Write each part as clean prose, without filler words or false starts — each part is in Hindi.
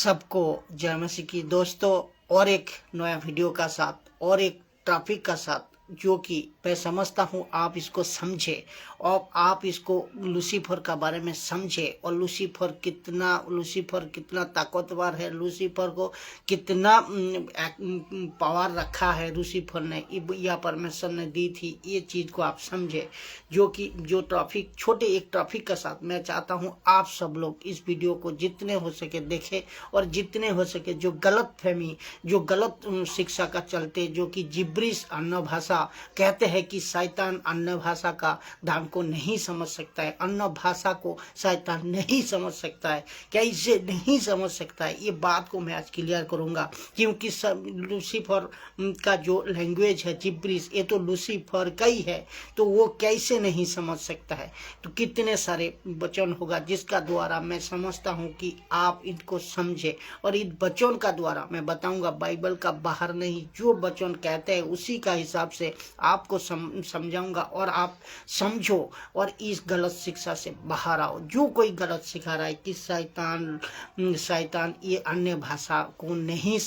सबको जय मसीह की दोस्तों, और एक नया वीडियो का साथ और एक टॉपिक का साथ, जो कि मैं समझता हूँ आप इसको समझे और आप इसको लूसीफर का बारे में समझे और लूसीफर कितना ताकतवर है, लूसीफर को कितना पावर रखा है लूसीफर ने या परमेश्वर ने दी थी, ये चीज़ को आप समझे। जो टॉपिक छोटे एक टॉपिक के साथ मैं चाहता हूँ आप सब लोग इस वीडियो को जितने हो सके देखें और जितने हो सके जो गलत फहमी, जो गलत शिक्षा का चलते, जो कि जिब्रिश अन्य भाषा कहते हैं कि शैतान अन्य भाषा का दान को नहीं समझ सकता है, अन्य भाषा को शैतान नहीं समझ सकता है, कैसे नहीं समझ सकता है, ये बात को मैं आज क्लियर करूंगा। क्योंकि सब लूसीफर का जो लैंग्वेज है जिब्रिश, ये तो लूसीफर का ही है, तो वो कैसे नहीं समझ सकता है। तो कितने सारे वचन होगा जिसका द्वारा मैं समझता हूँ कि आप इनको समझे, और इन वचन का द्वारा मैं बताऊंगा, बाइबल का बाहर नहीं, जो वचन कहते हैं उसी का हिसाब से आपको समझाऊंगा और आप समझो और इस गलत शिक्षा से बाहर आओ। जो कोई गलत सिखा रहा है कि शैतान ये अन्य भाषा को नहीं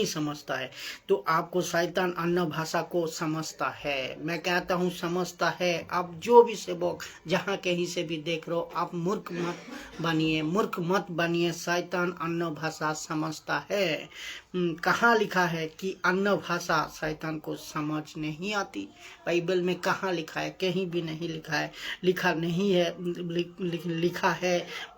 समझता है, तो आपको शैतान अन्य भाषा को समझता है। मैं कहता हूँ समझता है। आप जो भी सेवक जहाँ कहीं से भी देख रहे हो, आप मूर्ख मत बनिए। शैतान अन्य भाषा समझता है। कहाँ लिखा है कि अन्य भाषा शैतान को समझ नहीं आती? बाइबल में कहाँ लिखा है? कहीं भी नहीं लिखा है। लिखा नहीं है,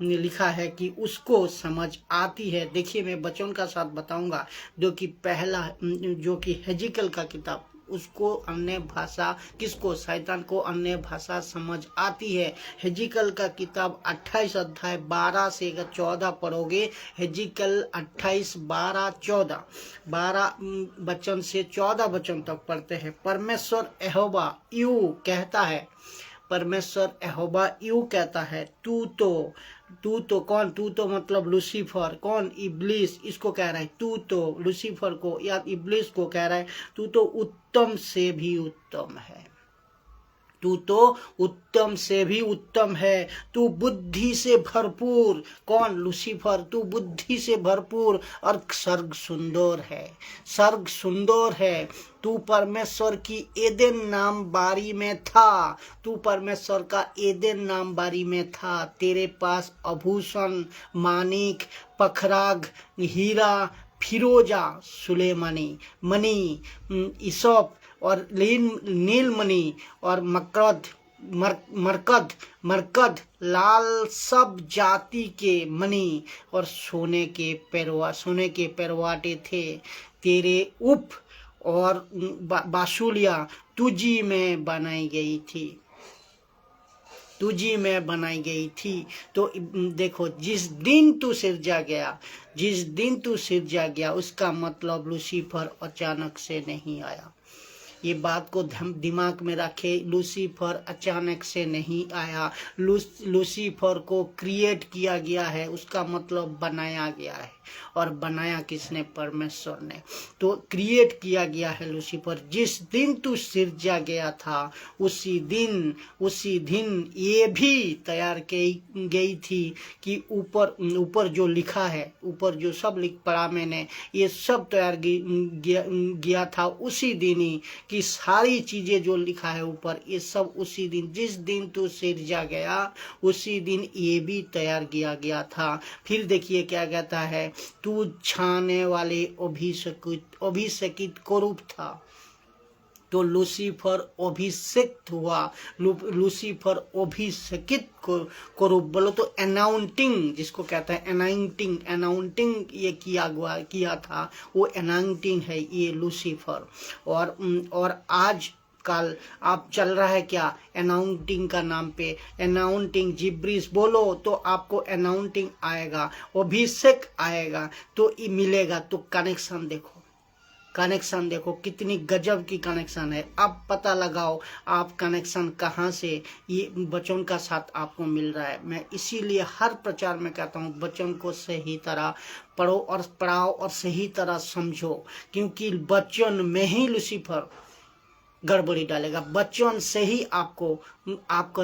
लिखा है कि उसको समझ आती है। देखिए, मैं वचन का साथ बताऊंगा, जो कि पहला, जो कि हेजिकल का किताब, उसको अन्य भाषा, किसको? शैतान को अन्य भाषा समझ आती है। हेजिकल का किताब 28 अध्याय 12 से 14 पढ़ोगे। हेजिकल 28 12 14 12 वचन से 14 वचन तक पढ़ते हैं। परमेश्वर यहोवा यूं कहता है, परमेश्वर यहोवा यूं कहता है, तू तो कौन? तू तो मतलब लूसीफर, कौन? इब्लिस, इसको कह रहा है। तू तो लूसीफर को या इब्लिस को कह रहा है, तू तो उत्तम से भी उत्तम है, तू तो उत्तम से भी उत्तम है, तू बुद्धि से भरपूर। कौन? लूसीफर। तू बुद्धि से भरपूर और स्वर्ग सुंदर है। तू परमेश्वर की एदेन नाम बारी में था, तू परमेश्वर का एदेन नाम बारी में था। तेरे पास आभूषण, मानिक, पखराग, हीरा, फिरोजा, सुलेमानी, मणि, इसोप और नीलमणि और मरकद, लाल सब जाति के मणि और सोने के पैरवाटे थे। तेरे उप और बासुलिया तुझी में बनाई गई थी। तो देखो, जिस दिन तू सिरजा गया, उसका मतलब लूसीफर अचानक से नहीं आया। ये बात को दिमाग में रखे। लूसीफर अचानक से नहीं आया। लूसीफर को क्रिएट किया गया है, उसका मतलब बनाया गया है। और बनाया किसने? परमेश्वर ने। तो क्रिएट किया गया है लूसीफर। जिस दिन तू सिरजा गया था, उसी दिन ये भी तैयार की गई थी कि ऊपर जो लिखा है, ऊपर जो सब पढ़ा मैंने, ये सब तैयार गया था उसी दिन ही, कि सारी चीजें जो लिखा है ऊपर, ये सब उसी दिन, जिस दिन तू सिरजा गया उसी दिन ये भी तैयार किया गया था। फिर देखिए क्या कहता है, तू छाने वाले अभिषेकित कुरूप था। तो लूसीफर अभिषेक हुआ, लूसीफर अभिषेकित कुरूप। बोलो तो अनाउंटिंग, जिसको कहते हैं अनाउंटिंग ये किया था, वो अनाउंटिंग है ये लूसीफर। और आज कल आप चल रहा है क्या? अनाउंटिंग का नाम पे। अनाउंटिंग जिब्रिश बोलो तो आपको अनाउंटिंग आएगा, अभिषेक आएगा, तो ये मिलेगा। तो कनेक्शन देखो कितनी गजब की कनेक्शन है। अब पता लगाओ आप कनेक्शन कहाँ से ये वचन का साथ आपको मिल रहा है। मैं इसीलिए हर प्रचार में कहता हूँ, वचन को सही तरह पढ़ो और पढ़ाओ और सही तरह समझो, क्योंकि वचन में ही लूसीफर गड़बड़ी डालेगा, वचन से ही आपको आपका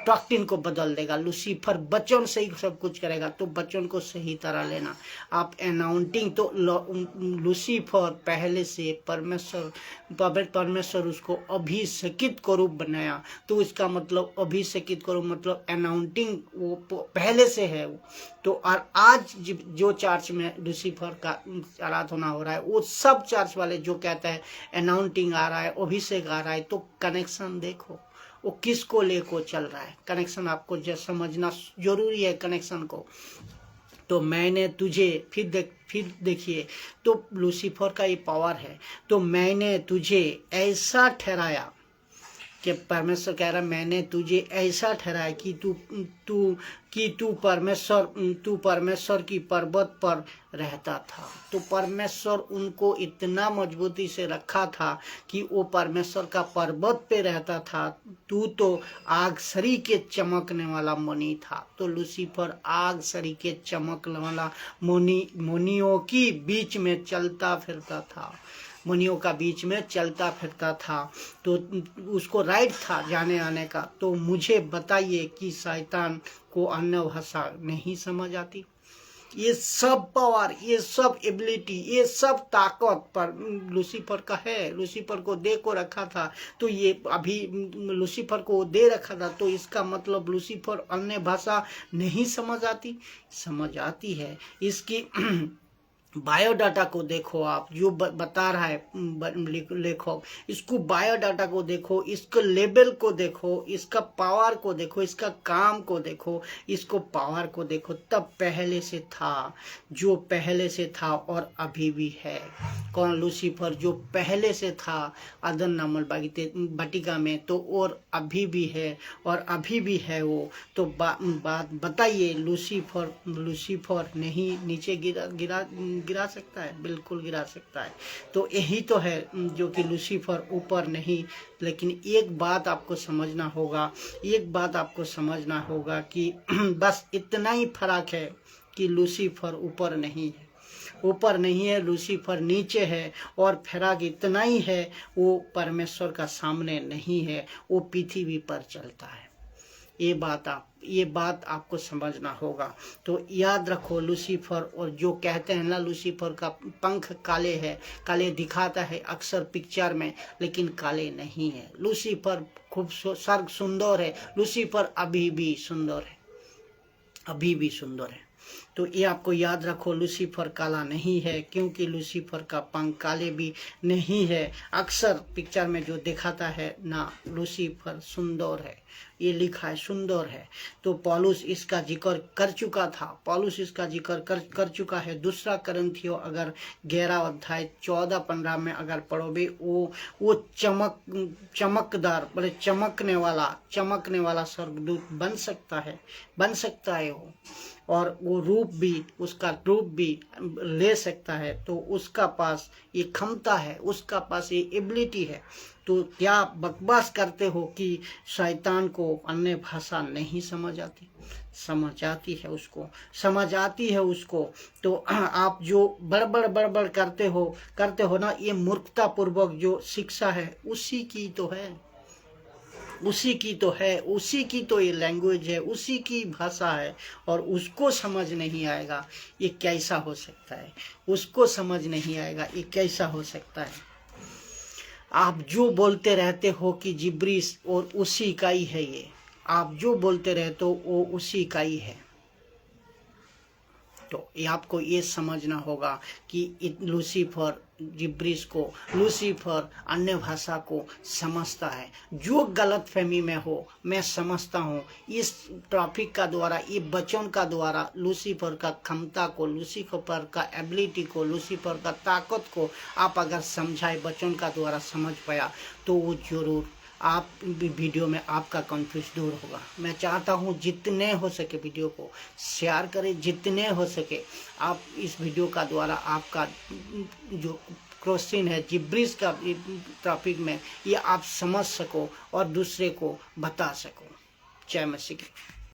डॉक्ट्रिन को बदल देगा। लूसीफर वचन से ही सब कुछ करेगा, तो वचन को सही तरह लेना। आप अनाउंटिंग तो लूसीफर पहले से परमेश्वर उसको अभिषेकित करूप बनाया, तो इसका मतलब अभिषेकित करूप मतलब अनाउंटिंग वो पहले से है। तो और आज जो चर्च में लूसीफर का आराधना हो रहा है, वो सब चर्च वाले जो कहते हैं अनाउंटिंग आ रहा है, अभिषेक आ रहा है, तो कनेक्शन देखो वो किसको लेको चल रहा है। कनेक्शन आपको जो समझना जरूरी है कनेक्शन को। तो मैंने तुझे फिर देखिए, तो लूसीफर का ये पावर है। तो मैंने तुझे ऐसा ठहराया कि परमेश्वर कह रहा मैंने तुझे ऐसा ठहराया कि तू परमेश्वर की पर्वत पर रहता था। तो परमेश्वर उनको इतना मजबूती से रखा था कि वो परमेश्वर का पर्वत पे रहता था। तू तो आग सरी के चमकने वाला मणि था। तो लूसीफर आग सरी के चमकने वाला मुनियों की बीच में चलता फिरता था, मुनियों का बीच में चलता फिरता था। तो उसको राइट था जाने आने का। तो मुझे बताइए कि शैतान को अन्य भाषा नहीं समझ आती? ये सब पावर, ये सब एबिलिटी, ये सब ताकत पर लूसीफर का है। लूसीफर को दे को रखा था, तो ये अभी लूसीफर को दे रखा था, तो इसका मतलब लूसीफर अन्य भाषा नहीं समझ आती? समझ आती है। इसकी बायोडाटा को देखो, आप जो बता रहा है लेखक, इसको बायोडाटा को देखो, इसके लेवल को देखो, इसका पावर को देखो, इसका काम को देखो, इसको पावर को देखो। तब पहले से था, जो पहले से था और अभी भी है। कौन? लूसीफर, जो पहले से था अदन नामल बटिका में, तो और अभी भी है, और अभी भी है वो। तो बात बताइए, लूसीफर नहीं नीचे गिरा सकता है? बिल्कुल गिरा सकता है। तो यही तो है जो कि लूसीफर ऊपर नहीं। लेकिन एक बात आपको समझना होगा कि बस इतना ही फर्क है कि लूसीफर ऊपर नहीं है, लूसीफर नीचे है। और फर्क इतना ही है, वो परमेश्वर का सामने नहीं है, वो पृथ्वी पर चलता है। ये बात आपको समझना होगा। तो याद रखो, लूसीफर, और जो कहते हैं ना लूसीफर का पंख काले है, काले दिखाता है अक्सर पिक्चर में, लेकिन काले नहीं है। लूसीफर खूब सर्ग सुंदर है, लूसीफर अभी भी सुंदर है। तो ये आपको याद रखो, लूसीफर काला नहीं है, क्योंकि लूसीफर का पंख काले भी नहीं है। अक्सर पिक्चर में जो दिखाता है ना, लूसीफर सुंदर है, ये लिखा है सुंदर है। तो पौलुस इसका जिक्र कर चुका है। दूसरा करंथियों अगर 11 अध्याय 14-15 में अगर पढ़ोगे, वो चमकदार, बड़े चमकने वाला स्वर्गदूत बन सकता है वो, और वो उसका रूप भी ले सकता है। तो उसका पास ये क्षमता है, उसका पास ये एबिलिटी है। तो क्या बकवास करते हो कि शैतान को अन्य भाषा नहीं समझ आती? समझ आती है उसको। तो आप जो बड़बड़ करते हो ना, ये मूर्खता पूर्वक जो शिक्षा है, उसी की तो ये लैंग्वेज है, उसी की भाषा है। और उसको समझ नहीं आएगा, ये कैसा हो सकता है? उसको समझ नहीं आएगा, ये कैसा हो सकता है? आप जो बोलते रहते हो कि जिब्रीस, और उसी का ही है ये। आप जो बोलते रहते हो वो उसी का ही है। तो ये आपको ये समझना होगा कि लूसीफर लूसीफर अन्य भाषा को समझता है। जो गलत फहमी में हो, मैं समझता हूँ इस टॉपिक का द्वारा, ये वचन का द्वारा लूसीफर का क्षमता को, लूसीफर का एबिलिटी को, लूसीफर का ताकत को आप अगर समझाए, वचन का द्वारा समझ पाया, तो वो जरूर आप वीडियो में आपका कंफ्यूज दूर होगा। मैं चाहता हूँ जितने हो सके वीडियो को शेयर करें, जितने हो सके आप इस वीडियो का द्वारा आपका जो क्वेश्चन है जिब्रीस का टॉपिक में, ये आप समझ सको और दूसरे को बता सको। जय मसीह की।